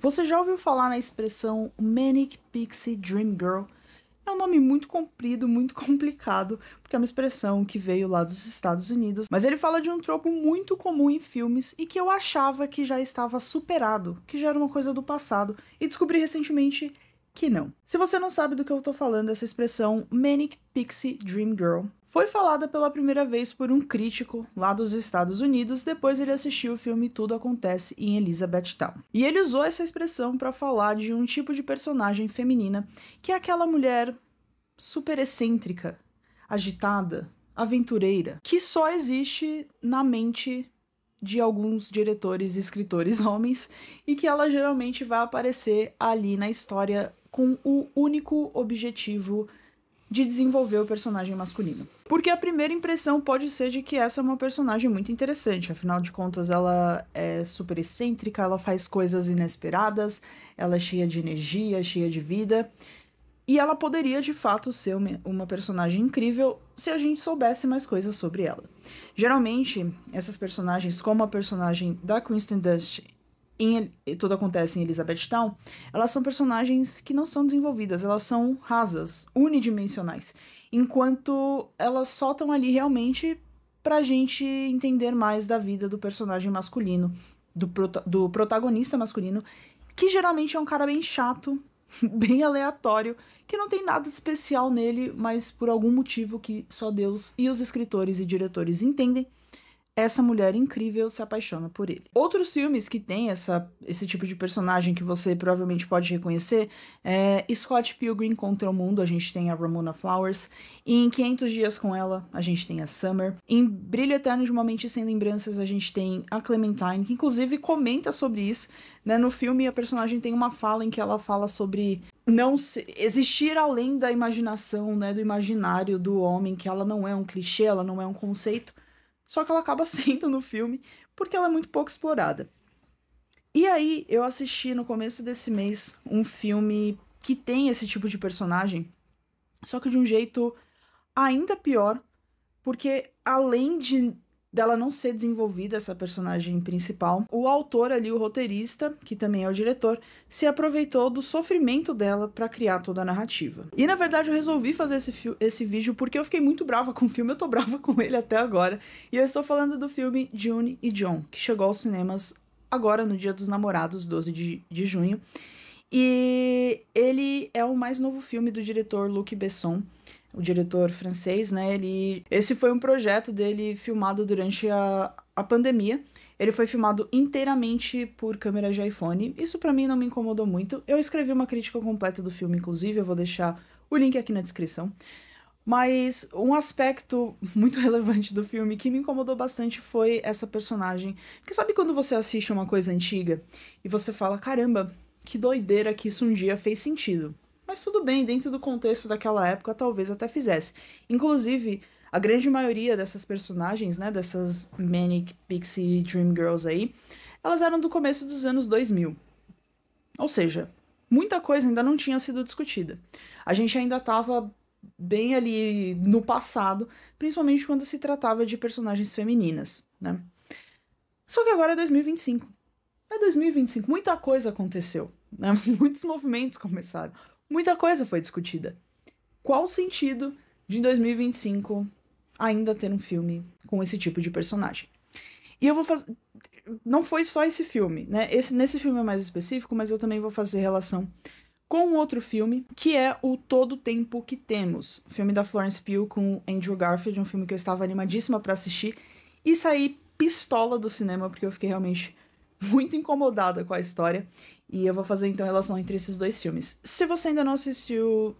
Você já ouviu falar na expressão Manic Pixie Dream Girl? É um nome muito comprido, muito complicado, porque é uma expressão que veio lá dos Estados Unidos, mas ele fala de um tropo muito comum em filmes e que eu achava que já estava superado, que já era uma coisa do passado, e descobri recentemente que não. Se você não sabe do que eu tô falando, essa expressão Manic Pixie Dream Girl foi falada pela primeira vez por um crítico lá dos Estados Unidos, depois ele assistiu o filme Tudo Acontece em Elizabethtown. E ele usou essa expressão para falar de um tipo de personagem feminina, que é aquela mulher super excêntrica, agitada, aventureira, que só existe na mente de alguns diretores e escritores homens e que ela geralmente vai aparecer ali na história com o único objetivo de desenvolver o personagem masculino. Porque a primeira impressão pode ser de que essa é uma personagem muito interessante, afinal de contas ela é super excêntrica, ela faz coisas inesperadas, ela é cheia de energia, cheia de vida, e ela poderia de fato ser uma personagem incrível se a gente soubesse mais coisas sobre ela. Geralmente, essas personagens, como a personagem da Kristen Dunst em Tudo Acontece em Elizabethtown, elas são personagens que não são desenvolvidas, elas são rasas, unidimensionais, enquanto elas só estão ali realmente pra gente entender mais da vida do personagem masculino, do protagonista masculino, que geralmente é um cara bem chato, bem aleatório, que não tem nada de especial nele, mas por algum motivo que só Deus e os escritores e diretores entendem, essa mulher incrível se apaixona por ele. Outros filmes que tem esse tipo de personagem que você provavelmente pode reconhecer é Scott Pilgrim contra o Mundo, a gente tem a Ramona Flowers. Em 500 Dias com Ela, a gente tem a Summer. Em Brilho Eterno de uma Mente Sem Lembranças, a gente tem a Clementine, que inclusive comenta sobre isso, né? No filme, a personagem tem uma fala em que ela fala sobre não existir além da imaginação, né? Do imaginário do homem, que ela não é um clichê, ela não é um conceito. Só que ela acaba sendo no filme porque ela é muito pouco explorada. E aí, eu assisti no começo desse mês um filme que tem esse tipo de personagem, só que de um jeito ainda pior, porque além dela não ser desenvolvida, essa personagem principal, o autor ali, o roteirista, que também é o diretor, se aproveitou do sofrimento dela pra criar toda a narrativa. E na verdade eu resolvi fazer esse vídeo porque eu fiquei muito brava com o filme, eu tô brava com ele até agora, e eu estou falando do filme June e John, que chegou aos cinemas agora no Dia dos Namorados, 12 de junho, e ele é o mais novo filme do diretor Luc Besson, o diretor francês, né? Esse foi um projeto dele filmado durante a pandemia. Ele foi filmado inteiramente por câmera de iPhone. Isso pra mim não me incomodou muito. Eu escrevi uma crítica completa do filme, inclusive, eu vou deixar o link aqui na descrição. Mas um aspecto muito relevante do filme que me incomodou bastante foi essa personagem. Porque sabe quando você assiste uma coisa antiga e você fala, caramba, que doideira que isso um dia fez sentido. Mas tudo bem, dentro do contexto daquela época, talvez até fizesse. Inclusive, a grande maioria dessas personagens, né, dessas Manic Pixie Dream Girls aí, elas eram do começo dos anos 2000. Ou seja, muita coisa ainda não tinha sido discutida. A gente ainda estava bem ali no passado, principalmente quando se tratava de personagens femininas, né? Só que agora é 2025. É 2025, muita coisa aconteceu, né? Muitos movimentos começaram. Muita coisa foi discutida. Qual o sentido de em 2025 ainda ter um filme com esse tipo de personagem? E eu vou fazer... Não foi só esse filme, né? Nesse filme é mais específico, mas eu também vou fazer relação com um outro filme, que é o Todo Tempo que Temos. Filme da Florence Pugh com Andrew Garfield, um filme que eu estava animadíssima pra assistir. E saí pistola do cinema, porque eu fiquei realmente muito incomodada com a história. E eu vou fazer então relação entre esses dois filmes. Se você ainda não assistiu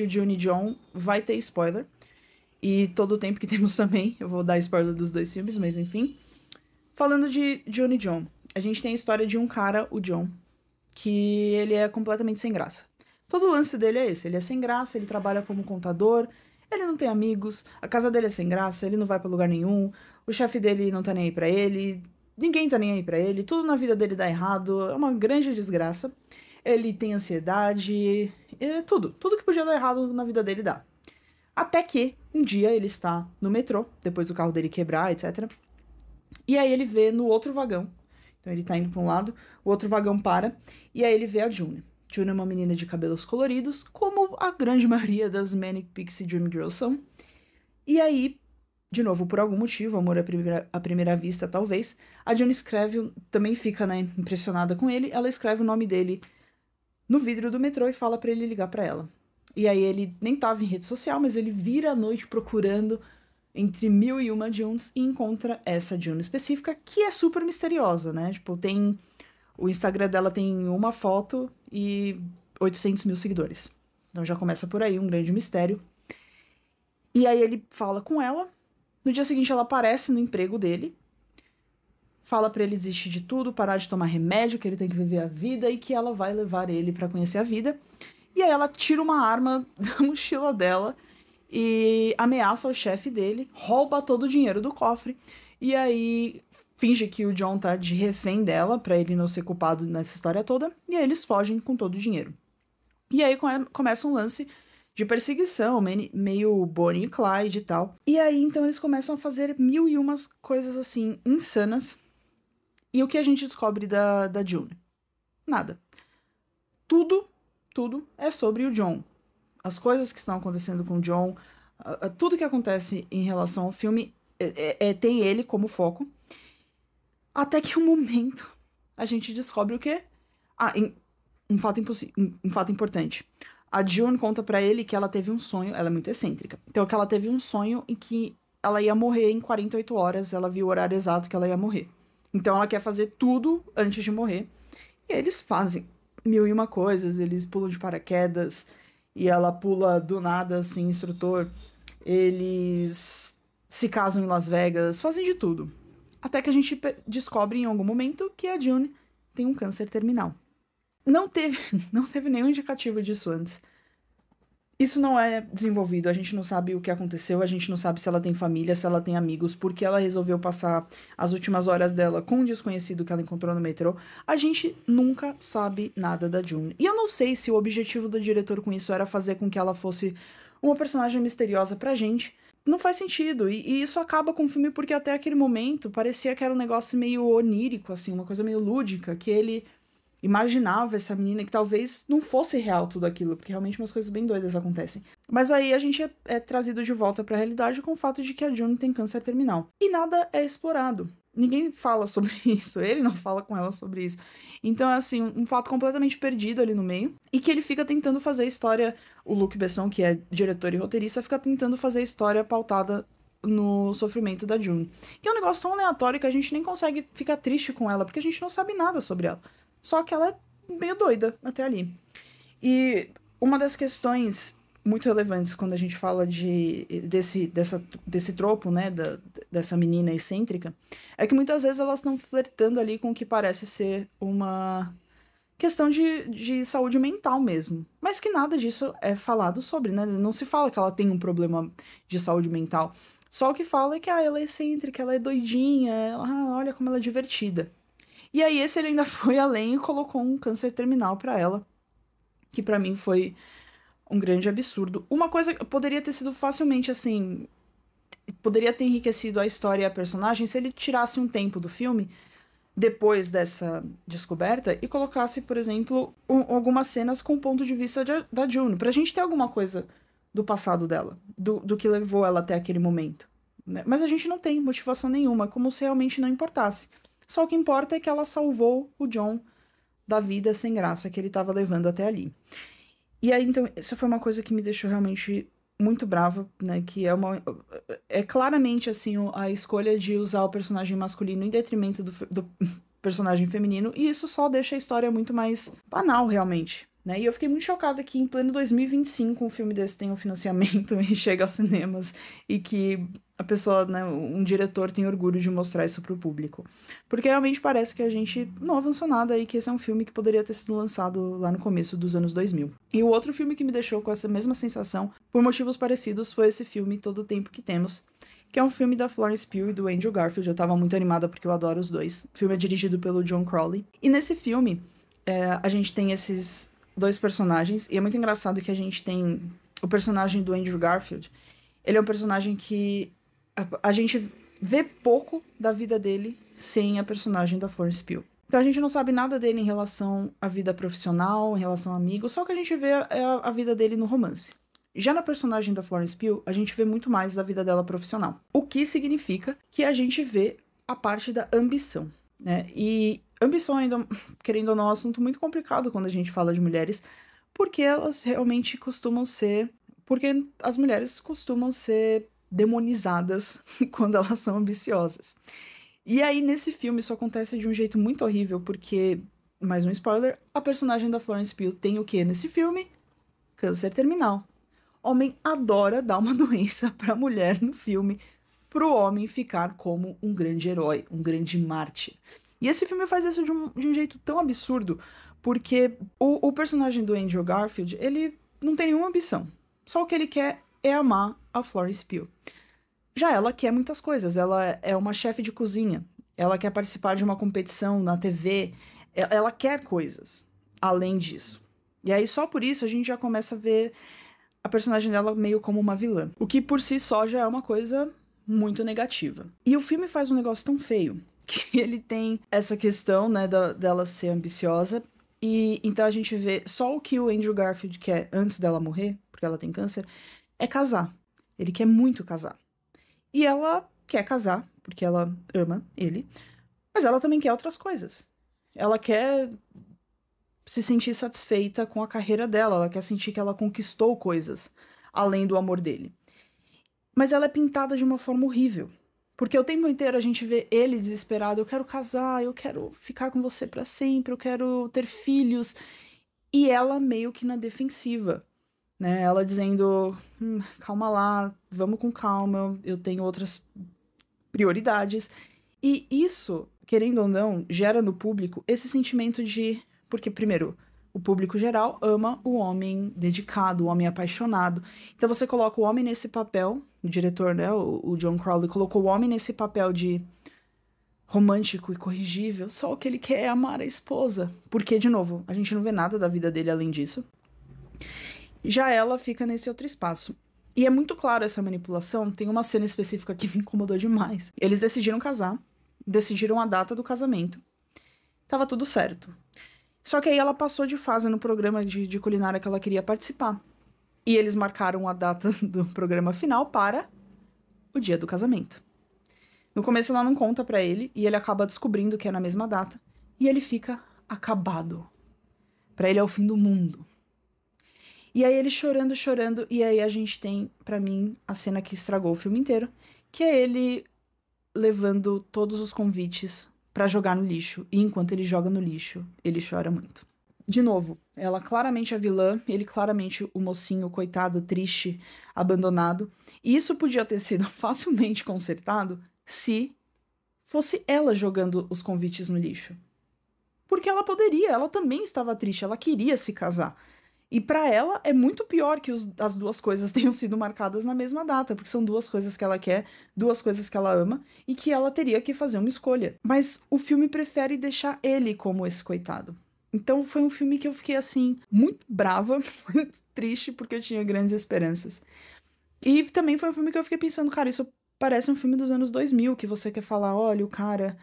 June e John, vai ter spoiler. E Todo o Tempo que Temos também. Eu vou dar spoiler dos dois filmes, mas enfim. Falando de June e John, a gente tem a história de um cara, o John, que ele é completamente sem graça. Todo o lance dele é esse. Ele é sem graça, ele trabalha como contador, ele não tem amigos, a casa dele é sem graça, ele não vai pra lugar nenhum, o chefe dele não tá nem aí pra ele... Ninguém tá nem aí pra ele, tudo na vida dele dá errado, é uma grande desgraça. Ele tem ansiedade, tudo que podia dar errado na vida dele dá. Até que um dia ele está no metrô, depois do carro dele quebrar, etc. E aí ele vê no outro vagão Então ele tá indo pra um lado, o outro vagão para, e aí ele vê a June. June é uma menina de cabelos coloridos, como a grande maioria das Manic Pixie Dream Girls são. E aí, de novo, por algum motivo, amor à primeira vista, talvez, a June escreve, também fica, né, impressionada com ele, ela escreve o nome dele no vidro do metrô e fala pra ele ligar pra ela. E aí ele nem tava em rede social, mas ele vira a noite procurando entre 1001 Junes e encontra essa June específica, que é super misteriosa, né? Tipo, tem... O Instagram dela tem uma foto e 800 mil seguidores. Então já começa por aí, um grande mistério. E aí ele fala com ela. No dia seguinte ela aparece no emprego dele. Fala pra ele desistir de tudo, parar de tomar remédio, que ele tem que viver a vida e que ela vai levar ele pra conhecer a vida. E aí ela tira uma arma da mochila dela e ameaça o chefe dele, rouba todo o dinheiro do cofre. E aí finge que o John tá de refém dela, pra ele não ser culpado nessa história toda, e aí eles fogem com todo o dinheiro. E aí começa um lance de perseguição, meio Bonnie e Clyde e tal. E aí, então, eles começam a fazer 1001 coisas, assim, insanas. E o que a gente descobre da June? Nada. Tudo é sobre o John. As coisas que estão acontecendo com o John, tudo que acontece em relação ao filme tem ele como foco. Até que um momento a gente descobre o quê? Um fato importante. A June conta pra ele que ela teve um sonho, ela é muito excêntrica. Então que ela teve um sonho em que ela ia morrer em 48 horas, ela viu o horário exato que ela ia morrer. Então ela quer fazer tudo antes de morrer. E eles fazem 1001 coisas, eles pulam de paraquedas e ela pula do nada sem instrutor. Eles se casam em Las Vegas, fazem de tudo. Até que a gente descobre em algum momento que a June tem um câncer terminal. Não teve nenhum indicativo disso antes. Isso não é desenvolvido, a gente não sabe o que aconteceu, a gente não sabe se ela tem família, se ela tem amigos, porque ela resolveu passar as últimas horas dela com um desconhecido que ela encontrou no metrô. A gente nunca sabe nada da June. E eu não sei se o objetivo do diretor com isso era fazer com que ela fosse uma personagem misteriosa pra gente. Não faz sentido, e isso acaba com o filme porque até aquele momento parecia que era um negócio meio onírico, assim, uma coisa meio lúdica, que ele imaginava essa menina que talvez não fosse real tudo aquilo, porque realmente umas coisas bem doidas acontecem. Mas aí a gente é trazido de volta pra realidade com o fato de que a June tem câncer terminal. E nada é explorado. Ninguém fala sobre isso, ele não fala com ela sobre isso. Então é assim, um fato completamente perdido ali no meio, e que ele fica tentando fazer a história, o Luc Besson, que é diretor e roteirista, fica tentando fazer a história pautada no sofrimento da June. Que é um negócio tão aleatório que a gente nem consegue ficar triste com ela, porque a gente não sabe nada sobre ela. Só que ela é meio doida até ali. E uma das questões muito relevantes quando a gente fala desse tropo, né, dessa menina excêntrica, é que muitas vezes elas estão flertando ali com o que parece ser uma questão de saúde mental mesmo. Mas que nada disso é falado sobre, né? Não se fala que ela tem um problema de saúde mental. Só o que fala é que ela é excêntrica, ela é doidinha, olha como ela é divertida. E aí esse ele ainda foi além e colocou um câncer terminal pra ela, que pra mim foi um grande absurdo. Uma coisa que poderia ter sido facilmente assim, poderia ter enriquecido a história e a personagem se ele tirasse um tempo do filme depois dessa descoberta e colocasse, por exemplo, algumas cenas com o ponto de vista da June, pra gente ter alguma coisa do passado dela, do que levou ela até aquele momento, né? Mas a gente não tem motivação nenhuma, como se realmente não importasse. Só o que importa é que ela salvou o John da vida sem graça que ele estava levando até ali. E aí, então, essa foi uma coisa que me deixou realmente muito brava, né? Que é claramente, assim, a escolha de usar o personagem masculino em detrimento do personagem feminino, e isso só deixa a história muito mais banal, realmente. Né? E eu fiquei muito chocada que em pleno 2025 um filme desse tem um financiamento e chega aos cinemas e que a pessoa, né, um diretor tem orgulho de mostrar isso pro público. Porque realmente parece que a gente não avançou nada e que esse é um filme que poderia ter sido lançado lá no começo dos anos 2000. E o outro filme que me deixou com essa mesma sensação, por motivos parecidos, foi esse filme Todo o Tempo que Temos, que é um filme da Florence Pugh e do Andrew Garfield. Eu tava muito animada porque eu adoro os dois. O filme é dirigido pelo John Crowley. E nesse filme, a gente tem esses dois personagens, e é muito engraçado que a gente tem o personagem do Andrew Garfield. Ele é um personagem que a gente vê pouco da vida dele sem a personagem da Florence Pugh. Então a gente não sabe nada dele em relação à vida profissional, em relação a amigos, só que a gente vê a vida dele no romance. Já na personagem da Florence Pugh, a gente vê muito mais da vida dela profissional. O que significa que a gente vê a parte da ambição, né? E ambição ainda, querendo ou não, é um assunto muito complicado quando a gente fala de mulheres, porque elas realmente costumam ser... Porque as mulheres costumam ser demonizadas quando elas são ambiciosas. E aí, nesse filme, isso acontece de um jeito muito horrível, porque, mais um spoiler, a personagem da Florence Pugh tem o quê nesse filme? Câncer terminal. Homem adora dar uma doença pra mulher no filme, pro homem ficar como um grande herói, um grande mártir. E esse filme faz isso de um jeito tão absurdo, porque o personagem do Andrew Garfield, ele não tem nenhuma ambição. Só o que ele quer é amar a Florence Pugh. Já ela quer muitas coisas. Ela é uma chefe de cozinha. Ela quer participar de uma competição na TV. Ela quer coisas além disso. E aí, só por isso, a gente já começa a ver a personagem dela meio como uma vilã. O que, por si só, já é uma coisa muito negativa. E o filme faz um negócio tão feio que ele tem essa questão, né, dela ser ambiciosa. E então a gente vê só o que o Andrew Garfield quer antes dela morrer, porque ela tem câncer, é casar. Ele quer muito casar. E ela quer casar, porque ela ama ele, mas ela também quer outras coisas. Ela quer se sentir satisfeita com a carreira dela, ela quer sentir que ela conquistou coisas, além do amor dele. Mas ela é pintada de uma forma horrível. Porque o tempo inteiro a gente vê ele desesperado, eu quero casar, eu quero ficar com você pra sempre, eu quero ter filhos. E ela meio que na defensiva, né? Ela dizendo, calma lá, vamos com calma, eu tenho outras prioridades. E isso, querendo ou não, gera no público esse sentimento de... Porque, primeiro, o público geral ama o homem dedicado, o homem apaixonado. Então você coloca o homem nesse papel, o diretor, né, o John Crowley, colocou o homem nesse papel de romântico e corrigível, só o que ele quer é amar a esposa. Porque, de novo, a gente não vê nada da vida dele além disso. Já ela fica nesse outro espaço. E é muito claro essa manipulação, tem uma cena específica que me incomodou demais. Eles decidiram casar, decidiram a data do casamento. Tava tudo certo. Só que aí ela passou de fase no programa de culinária que ela queria participar. E eles marcaram a data do programa final para o dia do casamento. No começo ela não conta pra ele, e ele acaba descobrindo que é na mesma data. E ele fica acabado. Pra ele é o fim do mundo. E aí ele chorando, chorando, e aí a gente tem, pra mim, a cena que estragou o filme inteiro, que é ele levando todos os convites pra jogar no lixo. E enquanto ele joga no lixo, ele chora muito. De novo, ela claramente a vilã, ele claramente o mocinho, coitado, triste, abandonado. E isso podia ter sido facilmente consertado se fosse ela jogando os convites no lixo. Porque ela poderia, ela também estava triste, ela queria se casar. E pra ela é muito pior que as duas coisas tenham sido marcadas na mesma data, porque são duas coisas que ela quer, duas coisas que ela ama, e que ela teria que fazer uma escolha. Mas o filme prefere deixar ele como esse coitado. Então foi um filme que eu fiquei, assim, muito brava, muito triste, porque eu tinha grandes esperanças. E também foi um filme que eu fiquei pensando, cara, isso parece um filme dos anos 2000, que você quer falar, olha, o cara...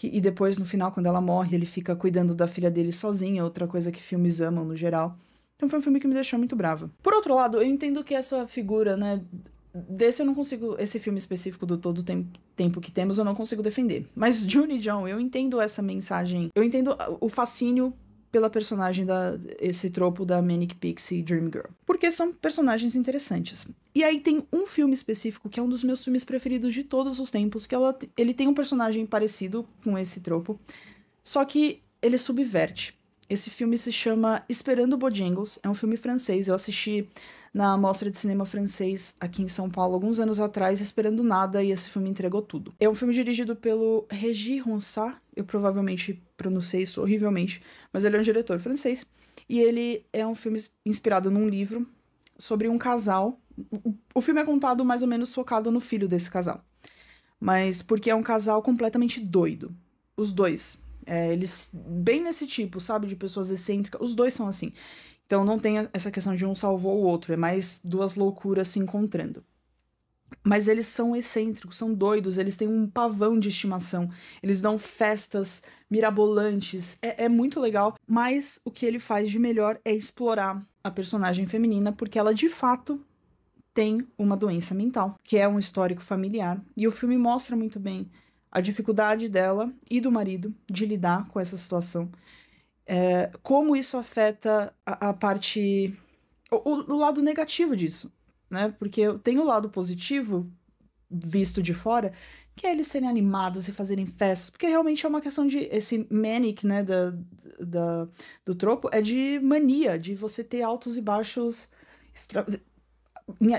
E depois, no final, quando ela morre, ele fica cuidando da filha dele sozinha, outra coisa que filmes amam no geral. Então foi um filme que me deixou muito brava. Por outro lado, eu entendo que essa figura, né, desse eu não consigo, esse filme específico do Todo o Tempo que Temos, eu não consigo defender. Mas June e John, eu entendo essa mensagem, eu entendo o fascínio pela personagem esse tropo da Manic Pixie Dream Girl. Porque são personagens interessantes. E aí tem um filme específico que é um dos meus filmes preferidos de todos os tempos, que ele tem um personagem parecido com esse tropo, só que ele subverte. Esse filme se chama Esperando Bojangles, é um filme francês, eu assisti na Mostra de Cinema Francês aqui em São Paulo alguns anos atrás, esperando nada, e esse filme entregou tudo. É um filme dirigido pelo Régis Ronsard, eu provavelmente pronunciei isso horrivelmente, mas ele é um diretor francês, e ele é um filme inspirado num livro sobre um casal. O filme é contado mais ou menos focado no filho desse casal, mas porque é um casal completamente doido, os dois. Eles, bem nesse tipo, sabe, de pessoas excêntricas, os dois são assim. Então não tem essa questão de um salvou o outro, é mais duas loucuras se encontrando. mas eles são excêntricos, são doidos, eles têm um pavão de estimação, eles dão festas mirabolantes, é muito legal, mas o que ele faz de melhor é explorar a personagem feminina, porque ela de fato tem uma doença mental, que é um histórico familiar, e o filme mostra muito bem a dificuldade dela e do marido de lidar com essa situação, como isso afeta a parte, o lado negativo disso, né? Porque tem o lado positivo, visto de fora, que é eles serem animados e fazerem festas, porque realmente é uma questão de, esse manic, né, do tropo, é de mania, de você ter altos e baixos,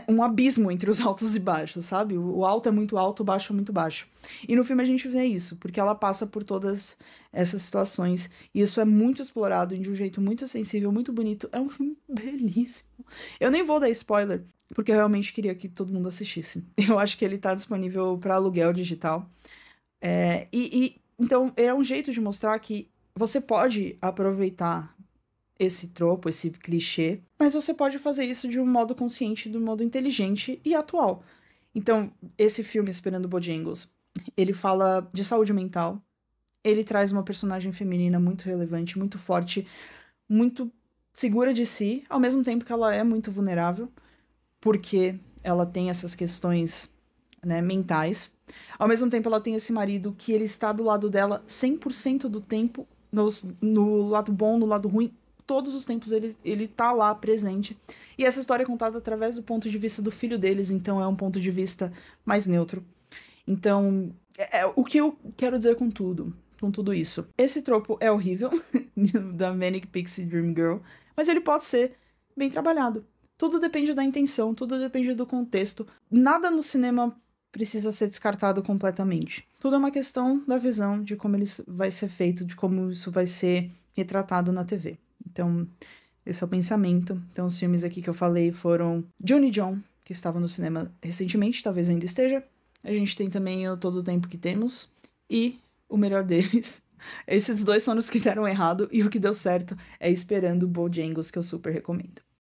um abismo entre os altos e baixos, sabe? O alto é muito alto, o baixo é muito baixo. E no filme a gente vê isso, porque ela passa por todas essas situações, e isso é muito explorado de um jeito muito sensível, muito bonito. É um filme belíssimo. Eu nem vou dar spoiler, porque eu realmente queria que todo mundo assistisse. Eu acho que ele tá disponível para aluguel digital. Então, é um jeito de mostrar que você pode aproveitar esse tropo, esse clichê, mas você pode fazer isso de um modo consciente, de um modo inteligente e atual. Então, esse filme, Esperando Bojangles, ele fala de saúde mental, ele traz uma personagem feminina muito relevante, muito forte, muito segura de si, ao mesmo tempo que ela é muito vulnerável, porque ela tem essas questões, né, mentais. Ao mesmo tempo, ela tem esse marido que ele está do lado dela 100% do tempo, no lado bom, no lado ruim, todos os tempos ele tá lá presente. E essa história é contada através do ponto de vista do filho deles, então é um ponto de vista mais neutro. Então, o que eu quero dizer com tudo isso. Esse tropo é horrível, da Manic Pixie Dream Girl, mas ele pode ser bem trabalhado. Tudo depende da intenção, tudo depende do contexto. Nada no cinema precisa ser descartado completamente. Tudo é uma questão da visão, de como ele vai ser feito, de como isso vai ser retratado na TV. Então, esse é o pensamento. Então, os filmes aqui que eu falei foram Johnny John, que estava no cinema recentemente, talvez ainda esteja. A gente tem também o Todo o Tempo que Temos. E o melhor deles. Esses dois são os que deram errado, e o que deu certo é Esperando Bojangles, que eu super recomendo.